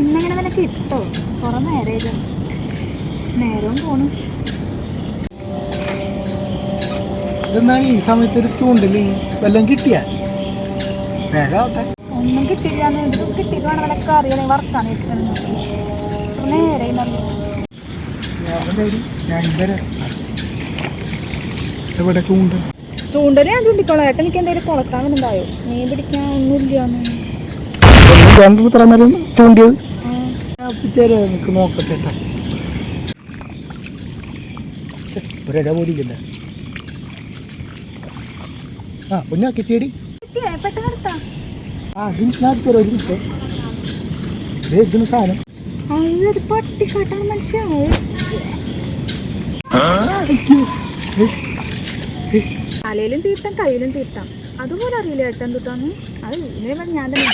ഇന്നെങ്ങനെ നിനക്ക് കിട്ടോ? കുറെ നേരം നേരവും പോണു. ഇതെന്താണ് ഈ സമയത്ത് ഒരു ചൂണ്ടല് വല്ലതും കിട്ടിയാ? വേഗാവട്ടെ. ഒന്നും കിട്ടിയില്ലാന്ന് എന്തും കിട്ടിയിട്ട് വേണം നിനക്ക് അറിയാൻ വറുക്കാൻ നേരെ എവിടെ ചൂണ്ട? ചൂണ്ടല് ഞാൻ ചൂണ്ടിക്കോളാം. ഏട്ടൻ എനിക്ക് എന്തെങ്കിലും കൊളത്താൻ ഉണ്ടായോ? മീൻ പിടിക്കാൻ ഒന്നുമില്ലാന്ന് ഇത്ര നേരം ചൂണ്ടിയത് എനിക്ക് നോക്കട്ടെ. ഒരിട പോലില്ല. ആ പൊന്നാ കിട്ടിയടി. പെട്ടെന്ന് എടുത്താ അതിന് ഞാൻ എടുത്തരാം. ഒരു കിട്ടേ ഇതിന് സാധനം പട്ടിക്കാട്ടാണ് മനുഷ്യ. തലയിലും തീർത്താം കയ്യിലും തീർത്താം. അതുപോലെ അറിയില്ല ഏട്ടൻ തൊട്ടാന്ന്. അത് ഇങ്ങനെ ഞാൻ തന്നെ